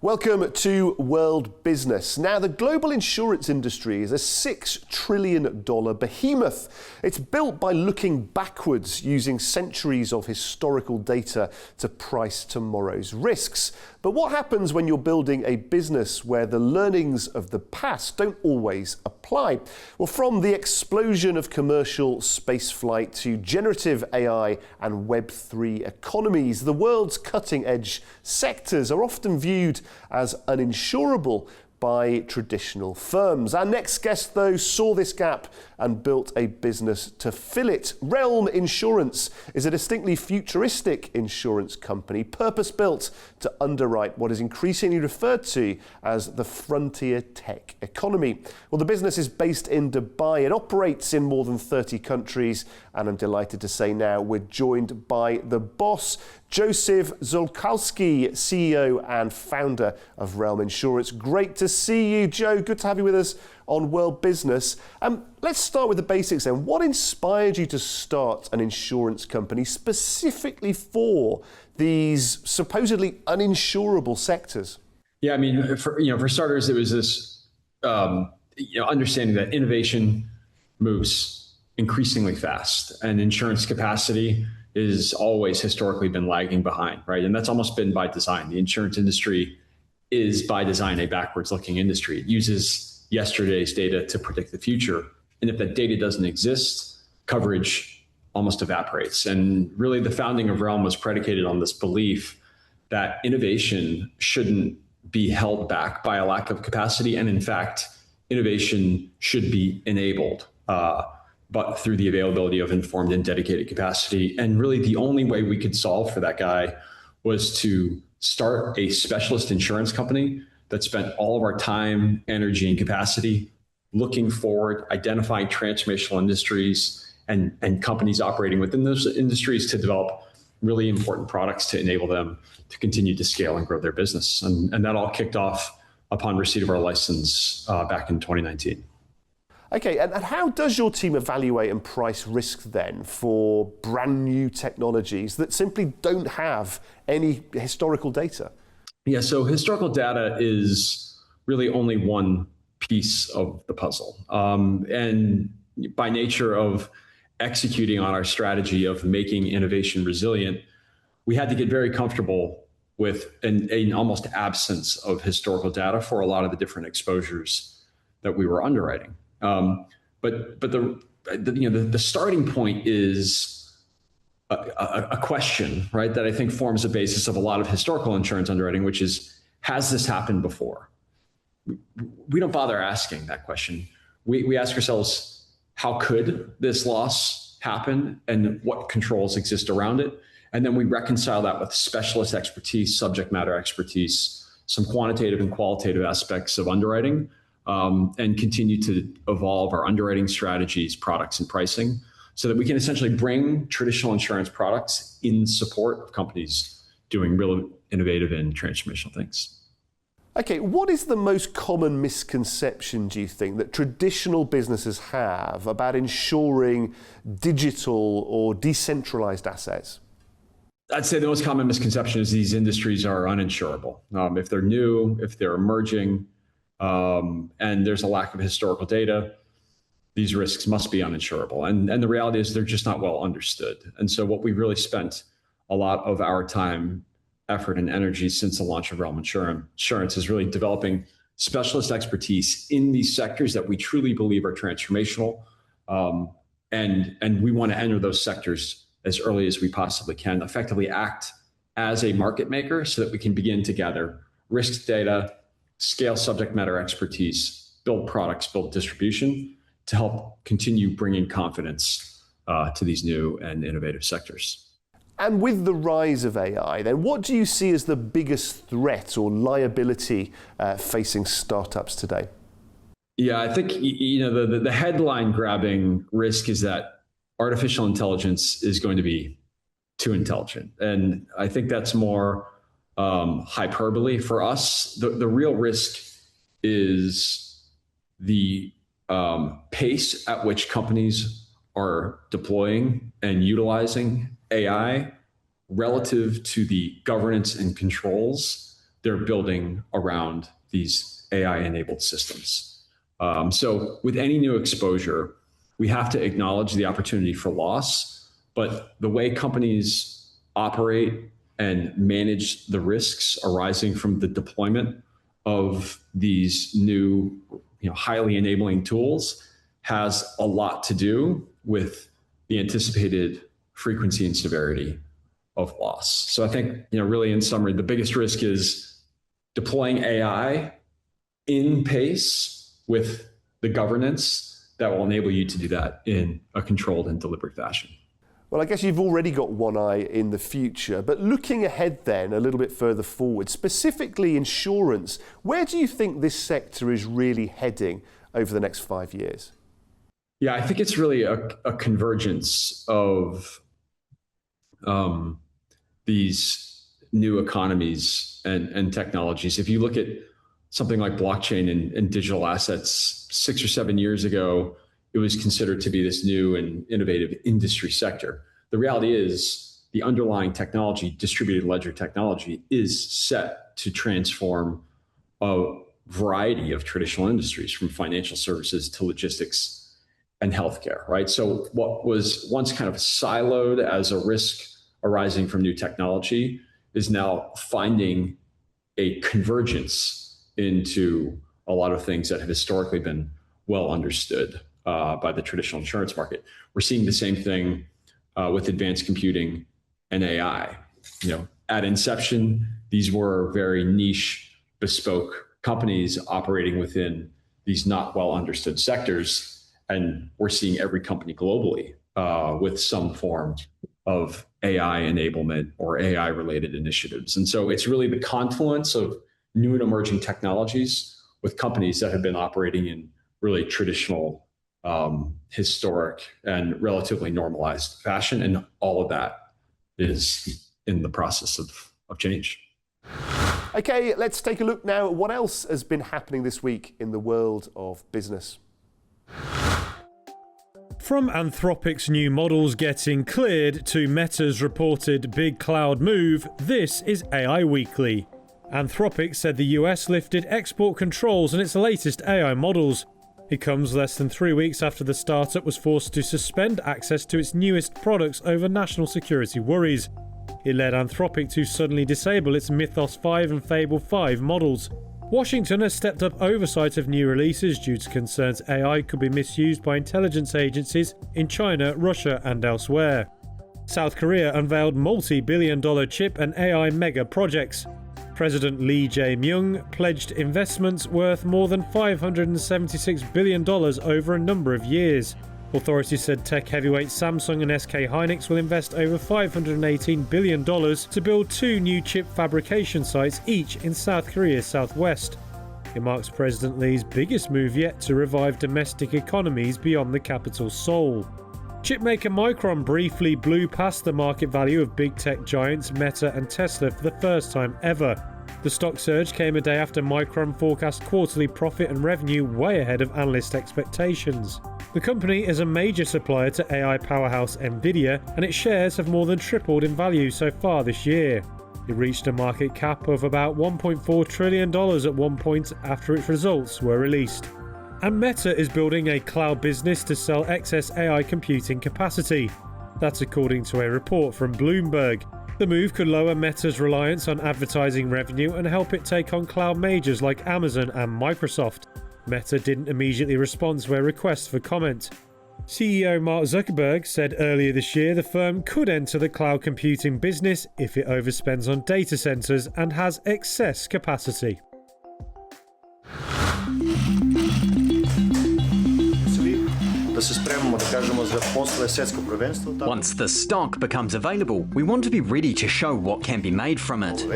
Welcome to World Business. Now, the global insurance industry is a $6 trillion behemoth. It's built by looking backwards, using centuries of historical data to price tomorrow's risks. But what happens when you're building a business where the learnings of the past don't always apply? Well, from the explosion of commercial spaceflight to generative AI and Web3 economies, the world's cutting-edge sectors are often viewed as uninsurable by traditional firms. Our next guest, though, saw this gap and built a business to fill it. Realm Insurance is a distinctly futuristic insurance company, purpose-built to underwrite what is increasingly referred to as the frontier tech economy. Well, the business is based in Dubai. It operates in more than 30 countries, and I'm delighted to say now we're joined by the boss, Joseph Zolkowski, CEO and founder of Realm Insurance. Great to see you, Joe. Good to have you with us on World Business. Let's start with the basics then. What inspired you to start an insurance company specifically for these supposedly uninsurable sectors? Yeah, I mean, for starters, it was this understanding that innovation moves increasingly fast, and insurance capacity is always historically been lagging behind, right? And that's almost been by design. The insurance industry is by design a backwards-looking industry. It uses yesterday's data to predict the future. And if that data doesn't exist, coverage almost evaporates. And really the founding of Realm was predicated on this belief that innovation shouldn't be held back by a lack of capacity. And in fact, innovation should be enabled, but through the availability of informed and dedicated capacity. And really the only way we could solve for that guy was to start a specialist insurance company that spent all of our time, energy, and capacity looking forward, identifying transformational industries and companies operating within those industries to develop really important products to enable them to continue to scale and grow their business. And that all kicked off upon receipt of our license back in 2019. Okay, and how does your team evaluate and price risk then for brand new technologies that simply don't have any historical data? Yeah, so historical data is really only one piece of the puzzle. And by nature of executing on our strategy of making innovation resilient, we had to get very comfortable with an almost absence of historical data for a lot of the different exposures that we were underwriting. But the starting point is a question, right, that I think forms the basis of a lot of historical insurance underwriting, which is, has this happened before? We don't bother asking that question. We ask ourselves, how could this loss happen and what controls exist around it? And then we reconcile that with specialist expertise, subject matter expertise, some quantitative and qualitative aspects of underwriting, and continue to evolve our underwriting strategies, products, and pricing so that we can essentially bring traditional insurance products in support of companies doing real innovative and transformational things. Okay, what is the most common misconception, do you think, that traditional businesses have about insuring digital or decentralized assets? I'd say the most common misconception is these industries are uninsurable. If they're new, if they're emerging, and there's a lack of historical data, these risks must be uninsurable. And the reality is they're just not well understood. And so what we've really spent a lot of our time, effort, and energy since the launch of Realm Insurance is really developing specialist expertise in these sectors that we truly believe are transformational. And we want to enter those sectors as early as we possibly can, effectively act as a market maker so that we can begin to gather risk data, scale subject matter expertise, build products, build distribution to help continue bringing confidence to these new and innovative sectors. And with the rise of AI, then, what do you see as the biggest threat or liability facing startups today? Yeah, I think the headline grabbing risk is that artificial intelligence is going to be too intelligent. And I think that's more hyperbole for us. The real risk is the pace at which companies are deploying and utilizing AI relative to the governance and controls they're building around these AI-enabled systems. So with any new exposure, we have to acknowledge the opportunity for loss, but the way companies operate and manage the risks arising from the deployment of these new, highly enabling tools has a lot to do with the anticipated frequency and severity of loss. So I think, really in summary, the biggest risk is deploying AI in pace with the governance that will enable you to do that in a controlled and deliberate fashion. Well, I guess you've already got one eye in the future, but looking ahead then a little bit further forward, specifically insurance, where do you think this sector is really heading over the next 5 years? Yeah, I think it's really a convergence of these new economies and technologies. If you look at something like blockchain and digital assets, 6 or 7 years ago, it was considered to be this new and innovative industry sector. The reality is the underlying technology, distributed ledger technology, is set to transform a variety of traditional industries, from financial services to logistics and healthcare, right? So what was once kind of siloed as a risk arising from new technology is now finding a convergence into a lot of things that have historically been well understood by the traditional insurance market. We're seeing the same thing with advanced computing and AI. At inception, these were very niche, bespoke companies operating within these not well understood sectors. And we're seeing every company globally with some form of AI enablement or AI related initiatives. And so it's really the confluence of new and emerging technologies with companies that have been operating in really traditional, historic, and relatively normalized fashion. And all of that is in the process of change. Okay, let's take a look now at what else has been happening this week in the world of business. From Anthropic's new models getting cleared to Meta's reported big cloud move, this is AI Weekly. Anthropic said the US lifted export controls on its latest AI models. It comes less than 3 weeks after the startup was forced to suspend access to its newest products over national security worries. It led Anthropic to suddenly disable its Mythos 5 and Fable 5 models. Washington has stepped up oversight of new releases due to concerns AI could be misused by intelligence agencies in China, Russia, and elsewhere. South Korea unveiled multi-billion-dollar chip and AI mega projects. President Lee Jae-myung pledged investments worth more than $576 billion over a number of years. Authorities said tech heavyweight Samsung and SK Hynix will invest over $518 billion to build 2 new chip fabrication sites, each in South Korea's southwest. It marks President Lee's biggest move yet to revive domestic economies beyond the capital Seoul. Chipmaker Micron briefly blew past the market value of big tech giants Meta and Tesla for the first time ever. The stock surge came a day after Micron forecast quarterly profit and revenue way ahead of analyst expectations. The company is a major supplier to AI powerhouse Nvidia, and its shares have more than tripled in value so far this year. It reached a market cap of about $1.4 trillion at one point after its results were released. And Meta is building a cloud business to sell excess AI computing capacity. That's according to a report from Bloomberg. The move could lower Meta's reliance on advertising revenue and help it take on cloud majors like Amazon and Microsoft. Meta didn't immediately respond to a request for comment. CEO Mark Zuckerberg said earlier this year the firm could enter the cloud computing business if it overspends on data centers and has excess capacity. Once the stock becomes available, we want to be ready to show what can be made from it.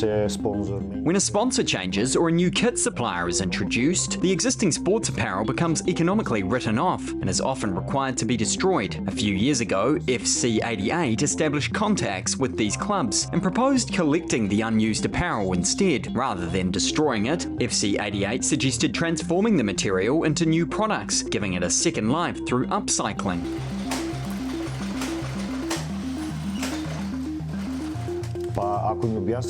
When a sponsor changes or a new kit supplier is introduced, the existing sports apparel becomes economically written off and is often required to be destroyed. A few years ago, FC88 established contacts with these clubs and proposed collecting the unused apparel instead. Rather than destroying it, FC88 suggested transforming the material into new products, giving it a second life through upcycling.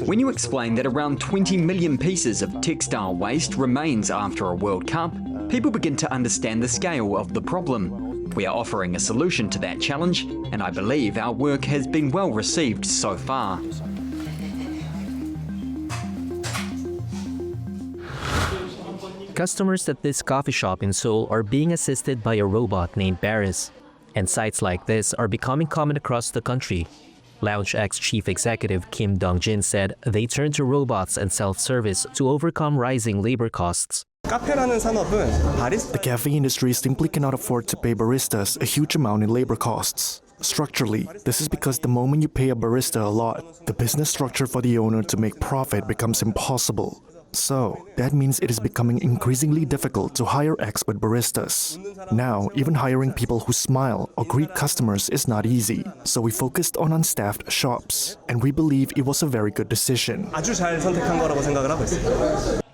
When you explain that around 20 million pieces of textile waste remains after a World Cup, people begin to understand the scale of the problem. We are offering a solution to that challenge, and I believe our work has been well received so far. Customers at this coffee shop in Seoul are being assisted by a robot named Barris, and sites like this are becoming common across the country. LoungeX chief executive Kim Dong-jin said they turned to robots and self-service to overcome rising labor costs. The cafe industry simply cannot afford to pay baristas a huge amount in labor costs. Structurally, this is because the moment you pay a barista a lot, the business structure for the owner to make profit becomes impossible. So, that means it is becoming increasingly difficult to hire expert baristas. Now, even hiring people who smile or greet customers is not easy. So we focused on unstaffed shops, and we believe it was a very good decision.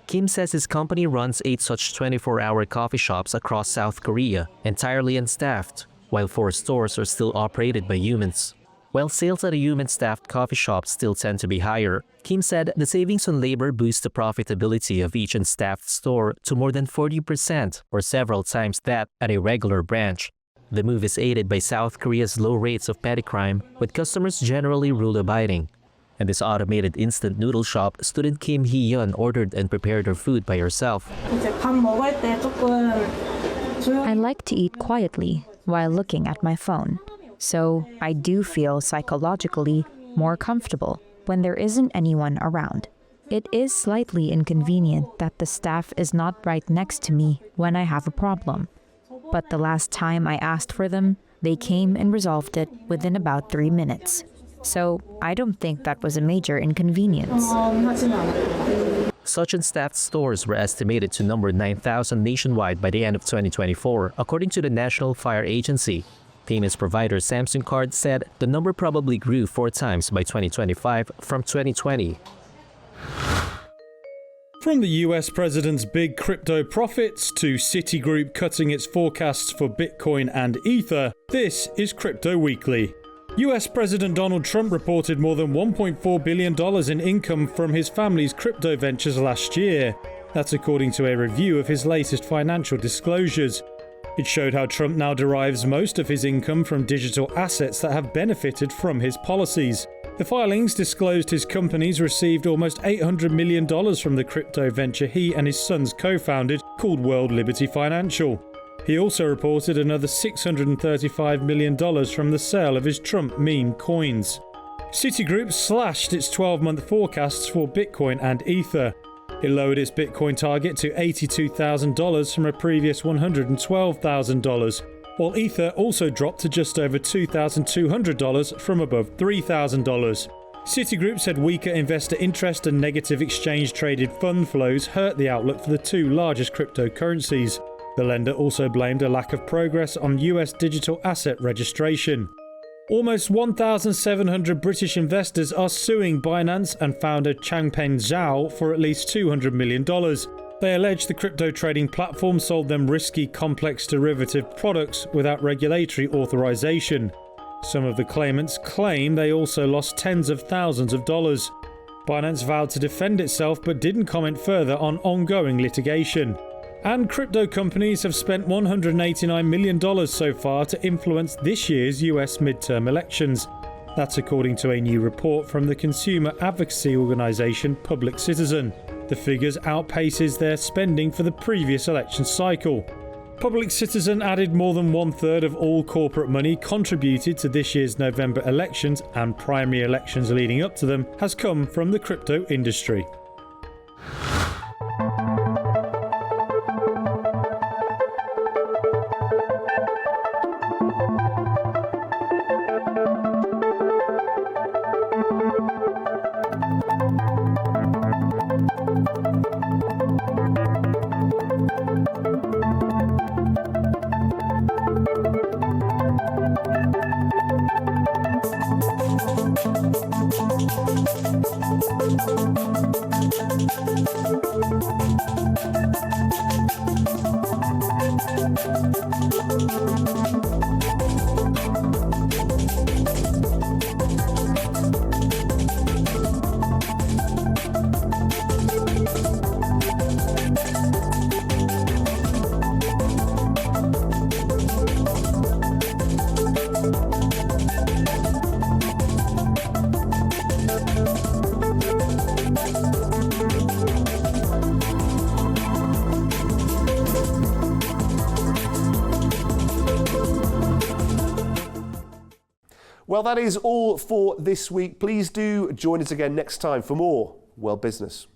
Kim says his company runs 8 such 24-hour coffee shops across South Korea, entirely unstaffed, while 4 stores are still operated by humans. While sales at a human-staffed coffee shop still tend to be higher, Kim said the savings on labor boosts the profitability of each unstaffed store to more than 40% or several times that at a regular branch. The move is aided by South Korea's low rates of petty crime, with customers generally rule-abiding. And this automated instant noodle shop, student Kim Hee-yeon ordered and prepared her food by herself. I like to eat quietly while looking at my phone. So I do feel psychologically more comfortable when there isn't anyone around. It is slightly inconvenient that the staff is not right next to me when I have a problem. But the last time I asked for them, they came and resolved it within about 3 minutes. So I don't think that was a major inconvenience. Such unstaffed stores were estimated to number 9,000 nationwide by the end of 2024, according to the National Fire Agency. Payments provider Samsung Card said the number probably grew 4 times by 2025 from 2020. From the US president's big crypto profits to Citigroup cutting its forecasts for Bitcoin and Ether, this is Crypto Weekly. US President Donald Trump reported more than $1.4 billion in income from his family's crypto ventures last year. That's according to a review of his latest financial disclosures. It showed how Trump now derives most of his income from digital assets that have benefited from his policies. The filings disclosed his companies received almost $800 million from the crypto venture he and his sons co-founded called World Liberty Financial. He also reported another $635 million from the sale of his Trump meme coins. Citigroup slashed its 12-month forecasts for Bitcoin and Ether. It lowered its Bitcoin target to $82,000 from a previous $112,000, while Ether also dropped to just over $2,200 from above $3,000. Citigroup said weaker investor interest and negative exchange-traded fund flows hurt the outlook for the 2 largest cryptocurrencies. The lender also blamed a lack of progress on US digital asset registration. Almost 1,700 British investors are suing Binance and founder Changpeng Zhao for at least $200 million. They allege the crypto trading platform sold them risky, complex derivative products without regulatory authorization. Some of the claimants claim they also lost tens of thousands of dollars. Binance vowed to defend itself but didn't comment further on ongoing litigation. And crypto companies have spent $189 million so far to influence this year's US midterm elections. That's according to a new report from the consumer advocacy organisation Public Citizen. The figures outpaces their spending for the previous election cycle. Public Citizen added more than 1/3 of all corporate money contributed to this year's November elections and primary elections leading up to them has come from the crypto industry. Well, that is all for this week. Please do join us again next time for more World Business.